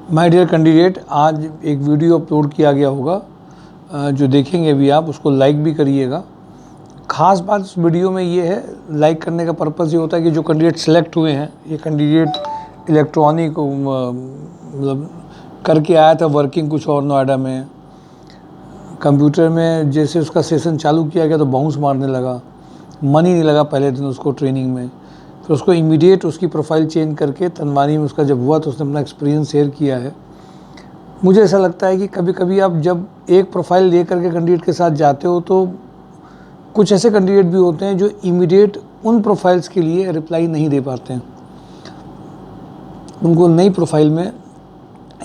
My dear candidate, आज एक video upload किया गया होगा जो देखेंगे भी आप, उसको लाइक भी करिएगा। ख़ास बात इस वीडियो में ये है, लाइक करने का पर्पज़ ये होता है कि जो कैंडिडेट सेलेक्ट हुए हैं, ये कैंडिडेट इलेक्ट्रॉनिक मतलब करके आया था वर्किंग कुछ और नोएडा में। कंप्यूटर में जैसे उसका सेशन चालू किया गया तो बाउंस मारने लगा, मन ही नहीं लगा पहले दिन उसको ट्रेनिंग में। फिर उसको इमीडिएट उसकी प्रोफाइल चेंज करके तनवानी में उसका जब हुआ तो उसने अपना एक्सपीरियंस शेयर किया है। मुझे ऐसा लगता है कि कभी कभी आप जब एक प्रोफाइल ले करके कैंडिडेट के साथ जाते हो तो कुछ ऐसे कैंडिडेट भी होते हैं जो इमीडिएट उन प्रोफाइल्स के लिए रिप्लाई नहीं दे पाते हैं। उनको नई प्रोफाइल में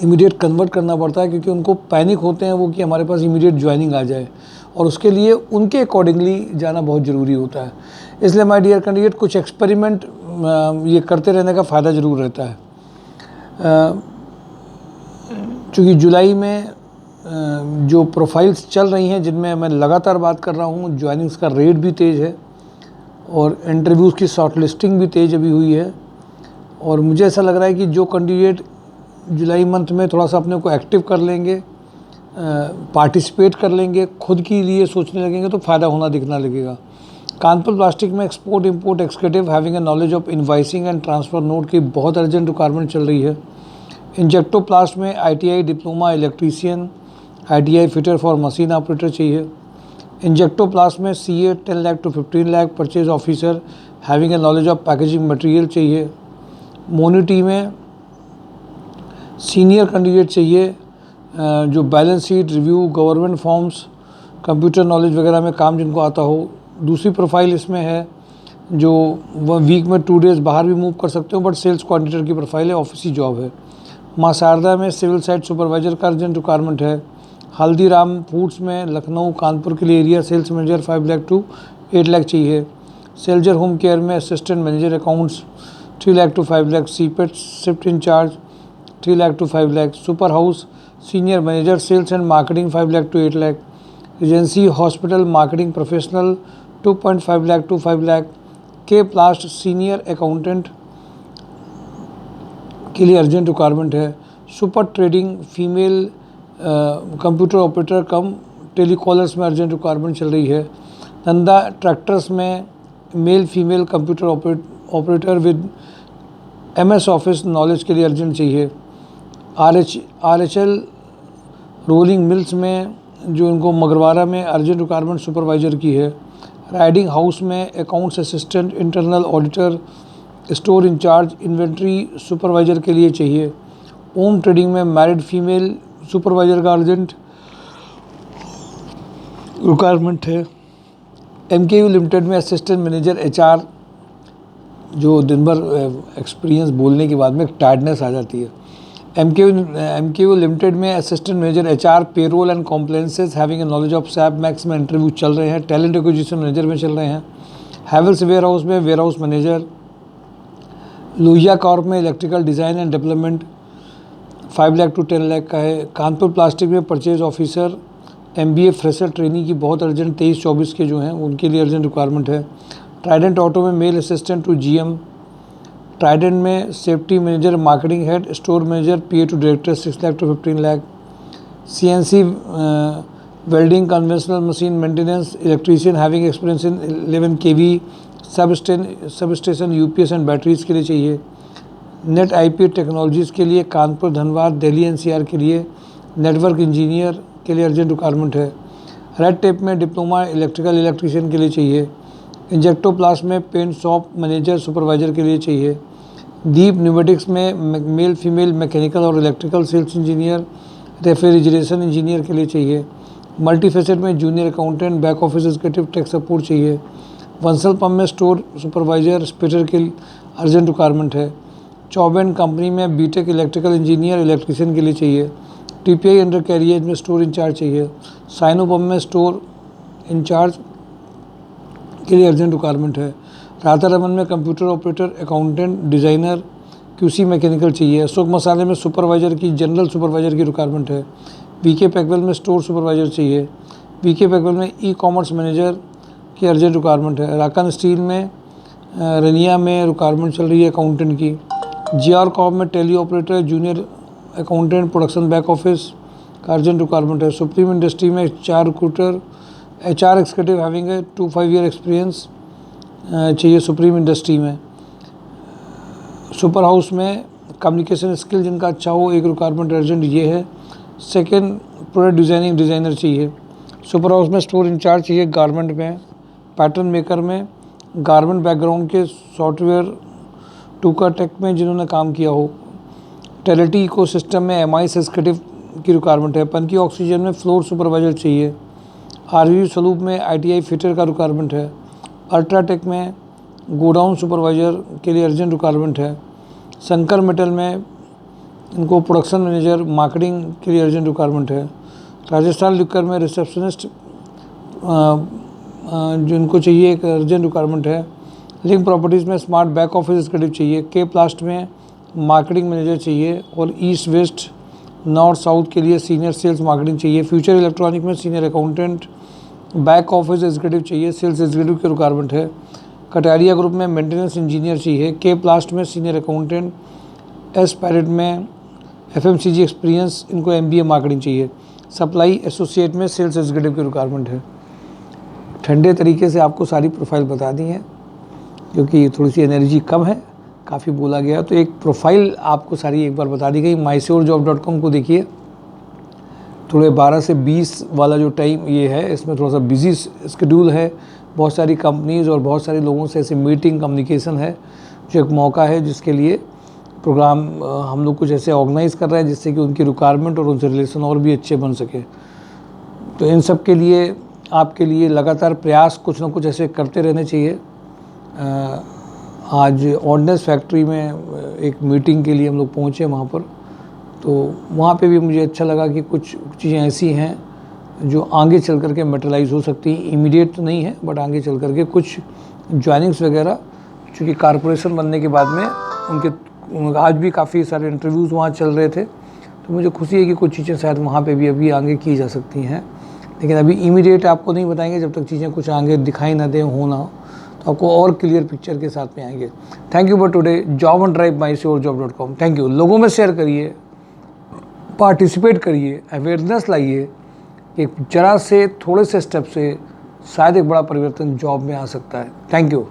इमीडिएट कन्वर्ट करना पड़ता है, क्योंकि उनको पैनिक होते हैं वो कि हमारे पास इमीडिएट ज्वाइनिंग आ जाए, और उसके लिए उनके अकॉर्डिंगली जाना बहुत ज़रूरी होता है। इसलिए माय डियर कैंडिडेट, कुछ एक्सपेरिमेंट ये करते रहने का फ़ायदा ज़रूर रहता है। चूँकि जुलाई में जो प्रोफाइल्स चल रही हैं जिनमें मैं लगातार बात कर रहा हूँ, ज्वाइनिंग्स का रेट भी तेज़ है और इंटरव्यूज़ की शॉर्ट लिस्टिंग भी तेज़ अभी हुई है। और मुझे ऐसा लग रहा है कि जो कैंडिडेट जुलाई मंथ में थोड़ा सा अपने को एक्टिव कर लेंगे, पार्टिसिपेट कर लेंगे, खुद के लिए सोचने लगेंगे तो फ़ायदा होना दिखना लगेगा। कानपुर प्लास्टिक में export import executive having a knowledge of invoicing and transfer note की बहुत अर्जेंट रिक्वायरमेंट चल रही है। इंजेक्टोप्लास्ट में ITI diploma electrician, ITI fitter for machine operator चाहिए। इंजेक्टोप्लास्ट में CA 10 lakh to 15 lakh purchase officer having a knowledge of packaging material चाहिए। मोनिटी में सीनियर कैंडिडेट चाहिए जो balance sheet review, government forms, computer knowledge वगैरह में काम जिनको आता हो। दूसरी प्रोफाइल इसमें है जो वह वीक में 2 डेज़ बाहर भी मूव कर सकते हो, बट सेल्स कोऑर्डिनेटर की प्रोफाइल है, ऑफिसी जॉब है। माँ शारदा में सिविल साइट सुपरवाइजर का अर्जेंट रिक्वायरमेंट है। हल्दीराम फूड्स में लखनऊ कानपुर के लिए area sales manager 5 lakh to 8 lakh चाहिए। सेल्जर होम केयर में assistant manager accounts 3 lakh to 5 lakh. सीपेट shift incharge 3 lakh to 5 lakh. Super house senior manager sales and marketing 5 lakh to 8 lakh. Agency hospital marketing professional 2.5 lakh to 5 lakh. के प्लास्ट सीनियर अकाउंटेंट के लिए अर्जेंट रिक्वायरमेंट है। Super trading female computer operator cum telecallers में urgent requirement चल रही है। नंदा ट्रैक्टर्स में male female computer operator with MS office knowledge के लिए अर्जेंट चाहिए। RHL रोलिंग मिल्स में जो इनको मगरवाड़ा में अर्जेंट रिक्वायरमेंट सुपरवाइज़र की है। राइडिंग हाउस में accounts assistant, internal auditor, store incharge, inventory supervisor के लिए चाहिए। ओम ट्रेडिंग में मैरिड फीमेल सुपरवाइज़र का अर्जेंट रिक्वायरमेंट है। MKU लिमिटेड में असिस्टेंट मैनेजर HR, जो दिन भर एक्सपीरियंस बोलने के बाद में टायर्डनेस आ जाती है। MKU लिमिटेड में assistant manager HR payroll and compliances having a knowledge of SAP max में इंटरव्यू चल रहे हैं। टैलेंट एक्विजिशन मैनेजर में चल रहे हैं। हैवेल्स वेयर हाउस में warehouse manager. Lohia corp में electrical design and development 5 lakh to 10 lakh का है। कानपुर प्लास्टिक में purchase officer MBA fresher trainee की बहुत अर्जेंट 23-24 के जो हैं उनके लिए अर्जेंट रिक्वायरमेंट है। ट्राइडेंट ऑटो में male assistant to GM। Trident में safety manager, marketing head, store manager, PA to director 6 lakh to 15 lakh. CNC welding, conventional machine maintenance, electrician having experience in 11 kV substation UPS and batteries के लिए चाहिए। Net IP technologies के लिए Kanpur, Dhanbad, Delhi NCR के लिए network engineer के लिए अर्जेंट रिक्वायरमेंट है। रेड टेप में डिप्लोमा इलेक्ट्रिकल इलेक्ट्रीशियन के लिए चाहिए। इंजेक्टोप्लास्ट में पेंट शॉप मैनेजर सुपरवाइज़र के लिए चाहिए। दीप न्यूमेटिक्स में मेल फीमेल मैकेनिकल और electrical sales engineer, refrigeration engineer के लिए चाहिए। मल्टीफेसेट में junior accountant, back office executive, tech support चाहिए। वंसल पंप में स्टोर सुपरवाइज़र स्पिटर के अर्जेंट रिक्वायरमेंट है। चौबेन कंपनी में BTech इलेक्ट्रिकल इंजीनियर इलेक्ट्रीशियन के लिए चाहिए। TPI अंडर कैरियर में स्टोर इंचार्ज चाहिए। साइनो पंप में स्टोर इंचार्ज के लिए अर्जेंट रिक्वायरमेंट है। राधा रमन में computer operator, accountant, designer, QC mechanical चाहिए। अशोक मसाले में सुपरवाइज़र की, जनरल सुपरवाइज़र की रिक्वायरमेंट है। VK पैकवेल में स्टोर सुपरवाइज़र चाहिए। VK पैकवेल में E-कॉमर्स मैनेजर की अर्जेंट रिक्वायरमेंट है। राकन स्टील में रनिया में रिक्वायरमेंट चल रही है अकाउंटेंट की। GR कॉर्प में tele operator, junior accountant production back office का अर्जेंट रिक्वायरमेंट है। सुप्रीम इंडस्ट्री में HR recruiter, HR executive having है 2-5 ईयर एक्सपीरियंस चाहिए सुप्रीम इंडस्ट्री में। सुपर हाउस में कम्युनिकेशन स्किल जिनका अच्छा हो, एक रिक्वायरमेंट अर्जेंट ये है। सेकंड, प्रोडक्ट डिज़ाइनिंग डिज़ाइनर चाहिए। सुपर हाउस में स्टोर इंचार्ज चाहिए। गारमेंट में पैटर्न मेकर में गारमेंट बैकग्राउंड के सॉफ्टवेयर टूका टेक में जिन्होंने काम किया हो। टेलिटी इको सिस्टम में MIS एग्जीक्यूटिव की रिक्वायरमेंट है। पनकी ऑक्सीजन में फ्लोर सुपरवाइजर चाहिए। RVU सलूब में ITI फिटर का रिक्वायरमेंट है। अल्ट्राटेक में गोडाउन सुपरवाइजर के लिए अर्जेंट रिक्वायरमेंट है। शंकर मेटल में इनको प्रोडक्शन मैनेजर मार्केटिंग के लिए अर्जेंट रिक्वायरमेंट है। राजस्थान लिक्कर में रिसेप्शनिस्ट जिनको चाहिए एक अर्जेंट रिक्वायरमेंट है। लिंक प्रॉपर्टीज़ में स्मार्ट बैक ऑफिस एग्जीक्यूटिव चाहिए। के प्लास्ट में मार्केटिंग मैनेजर चाहिए और ईस्ट वेस्ट नॉर्थ साउथ के लिए सीनियर सेल्स मार्केटिंग चाहिए। फ्यूचर इलेक्ट्रॉनिक में senior accountant back office executive चाहिए। सेल्स एग्जीक्यूटिव की रिक्वायरमेंट है। कटारिया ग्रुप में मेंटेनेंस इंजीनियर चाहिए। के प्लास्ट में सीनियर अकाउंटेंट, एस पैरेट में FMCG एक्सपीरियंस, इनको MBA मार्केटिंग चाहिए। सप्लाई एसोसिएट में सेल्स एग्जीक्यूटिव की रिक्वायरमेंट है। ठंडे तरीके से आपको सारी प्रोफाइल बता दी है क्योंकि थोड़ी सी एनर्जी कम है, काफ़ी बोला गया, तो एक प्रोफाइल आपको सारी एक बार बता दी गई। mysurejob.com को देखिए, थोड़े 12 से 20 वाला जो टाइम ये है, इसमें थोड़ा सा बिजी शेड्यूल है। बहुत सारी कंपनीज़ और बहुत सारे लोगों से ऐसे मीटिंग कम्युनिकेशन है, जो एक मौका है जिसके लिए प्रोग्राम हम लोग कुछ ऐसे ऑर्गेनाइज़ कर रहे हैं जिससे कि उनकी रिक्वायरमेंट और उनसे रिलेशन और भी अच्छे बन सके। तो इन सब के लिए आपके लिए लगातार प्रयास कुछ ना कुछ ऐसे करते रहने चाहिए। आज ऑर्डिनेंस फैक्ट्री में एक मीटिंग के लिए हम लोग पहुँचे वहाँ पर, तो वहाँ पे भी मुझे अच्छा लगा कि कुछ चीज़ें ऐसी हैं जो आगे चल कर के मेटलाइज हो सकती हैं। इमीडिएट तो नहीं है बट आगे चल कर के कुछ ज्वाइनिंग्स वगैरह, चूँकि कारपोरेशन बनने के बाद में उनके आज भी काफ़ी सारे इंटरव्यूज़ वहाँ चल रहे थे, तो मुझे खुशी है कि कुछ चीज़ें शायद वहाँ पे भी अभी आगे की जा सकती हैं। लेकिन अभी इमीडिएट आपको नहीं बताएंगे जब तक चीज़ें कुछ आगे दिखाई ना दें, हो ना हो, तो आपको और क्लियर पिक्चर के साथ में आएंगे। Thank you for today. Job on drive mysurejob.com। Thank you. लोगों में शेयर करिए, पार्टिसिपेट करिए, अवेयरनेस लाइए। एक जरा से थोड़े से स्टेप से शायद एक बड़ा परिवर्तन जॉब में आ सकता है। Thank you.